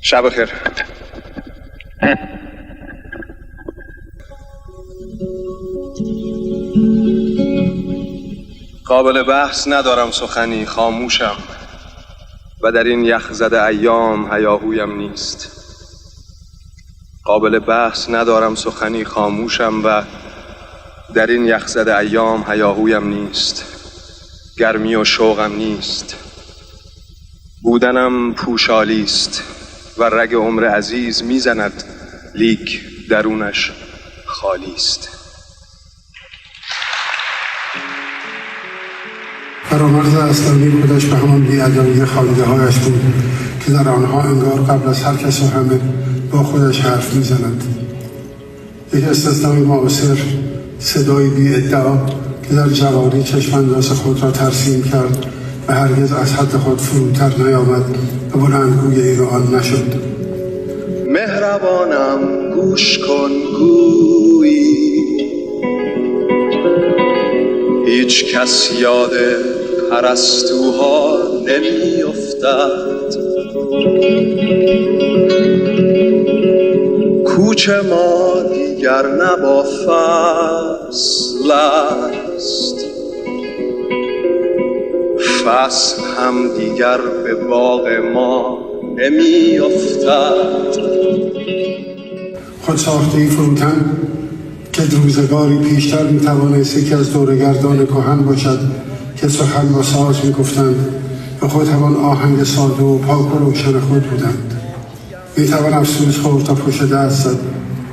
شب خیر. قابل بحث ندارم سخنی، خاموشم و در این یخزده ایام هیاهویم نیست. قابل بحث ندارم سخنی، خاموشم و در این یخزده ایام هیاهویم نیست. گرمی و شوقم نیست، بودنم پوشالی است و رگ عمر عزیز میزند، لیک درونش خالی است. فرامرز اصلانی خودش به همان بی‌ادبی خانگاه‌هایش بود که در آنها انگار قبل از هر کس و همه با خودش حرف میزند. یک استثنای معاصر، صدایی بی‌ادعا که در جوانی چشم‌انداز خود را ترسیم کرد و هرگز از حد خود فروتر نیامد و بلندگوی این و آن نشد. مهربانم گوش کن گویی، هیچ کس یاد پرستوها نمی افتد. کوچه ما دیگر نه با فصل است، فصل هم دیگر به باغ ما نمی افتد. خود ساخته فروتن که روزگاری پیشتر میتوانست یکی از دورگردان کهن باشد که سخن با ساز میگفتند و خود همان آهنگ ساده و پاک و روشن خود بودند. میتوان افسوس خورد تا پشت دست زد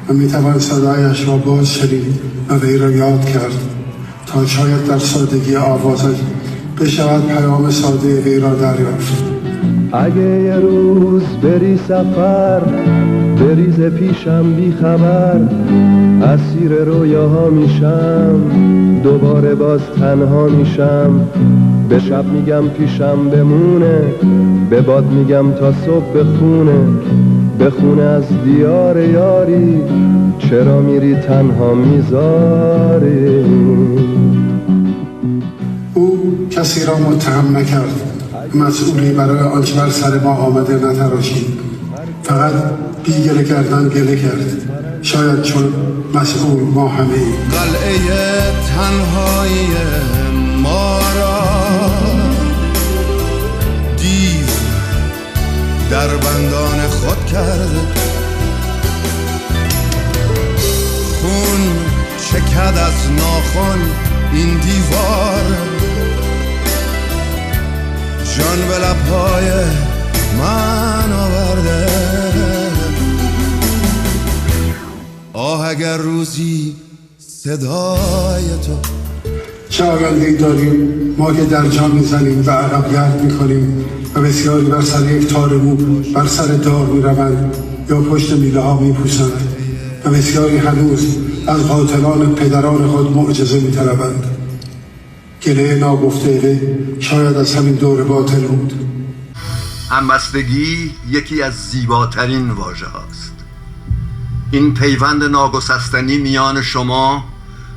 و میتوان صدایش را باز شنید و وی را یاد کرد تا شاید در سادگی آوازش بشود پیام ساده وی را دریافت. اگه یه روز بری سفر، بریز پیشم بی خبر، اسیر رویاها میشم، دوباره باز تنها میشم. به شب میگم پیشم بمونه، به باد میگم تا صبح بخونه از دیار یاری، چرا میری تنها میذاری. او کسی را متهم نکرد، مسئولی برای آنچه بر سر ما آمده نتراشید، فقط بی گله کردن گله کرد. شاید چون مسئول ما همه ایم. قلعه تنهایی ما را دیو در بندان خود کرده، خون چکد از ناخن این دیوار، جان به لبهای من آورده. آه اگر روزی صدای تو چه آینده‌ای داریم ما که در جا میزنیم و عقب گرد میکنیم و بسیاری بر سر یک تار مو بر سر دار میروند یا پشت میله ها میپوسند و بسیاری هنوز از قاتلان پدران خود معجزه میطلبند. گله ناگفته شاید از همین دور باطل بود. همبستگی یکی از زیباترین واژه هاست. این پیوند ناگسستنی میان شما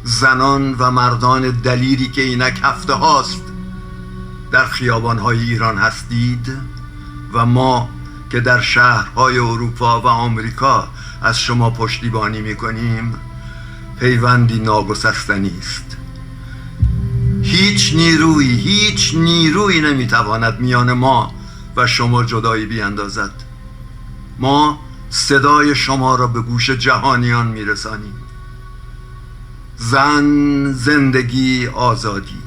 زنان و مردان دلیری که اینک هفته هاست در خیابانهای ایران هستید و ما که در شهرهای اروپا و آمریکا از شما پشتیبانی میکنیم، پیوندی ناگسستنی است. هیچ نیرویی نمیتواند میان ما و شما جدایی بیندازد. ما صدای شما را به گوش جهانیان میرسانیم. زن، زندگی، آزادی.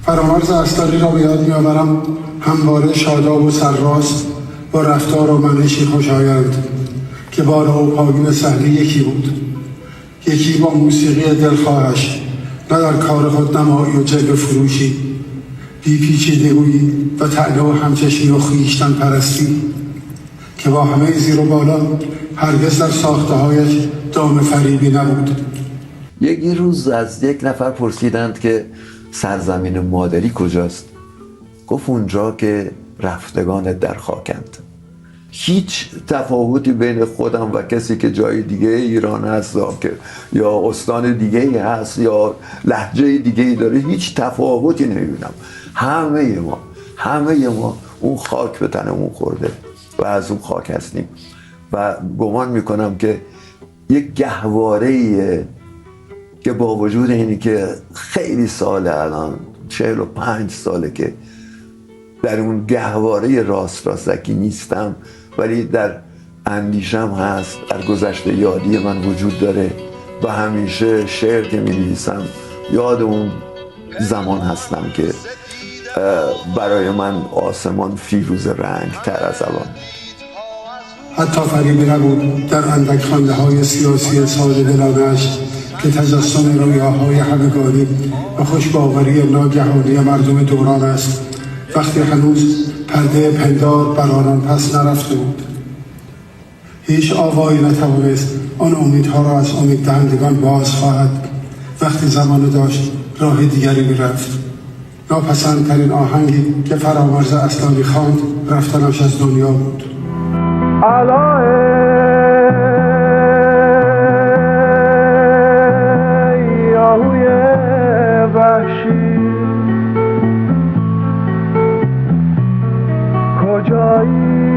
فرامرز اصلانی را به یاد میآورم، همواره شاداب و سرراست، با رفتار و منشی خوشایند که بار او پایین صحنه یکی بود، یکی با موسیقی دلخواهش، نه در کار خود نمایی و جلوه فروشی، بی پیچیدگویی و طعنه و همچشمی و خویشتن پرستی که با همه زیر و بالا هرگز در ساخته‌هایش دام فریبی نبود. یک روز از یک نفر پرسیدند که سرزمین مادری کجاست؟ گفت اونجا که رفتگانت در خاکند. هیچ تفاوتی بین خودم و کسی که جای دیگه ایران هست که یا استان دیگه هست یا لهجه دیگه داره هیچ تفاوتی نمیبینم. همه ما همه ما اون خاک به تنمون خورده و از اون خاک هستیم و گمان میکنم که یک گهواره‌ایه که با وجود اینی که خیلی ساله، الان 45 ساله که در اون گهواره راستکی نیستم، ولی در اندیشم هست، در گذشته یادی من وجود داره و همیشه شعر که می نویسم یاد اون زمان هستم که برای من آسمان فیروز رنگ تر از الان. حتی فریبی نبود در اندک خوانده های سیاسی ساده دلانش که تجسم رویاهای همگانی و خوشباوری ناگهانی مردم دوران است، وقتی هنوز پرده پندار بر آنان پس نرفته بود. هیچ آوایی نتوانست آن امیدها را از امید دهندگان باز خواهد وقتی زمان داشت راه دیگری میرفت. ناپسندترین آهنگی که فرامرز اصلانی خواند رفتنش از دنیا بود. یاهوی وحشی کجایی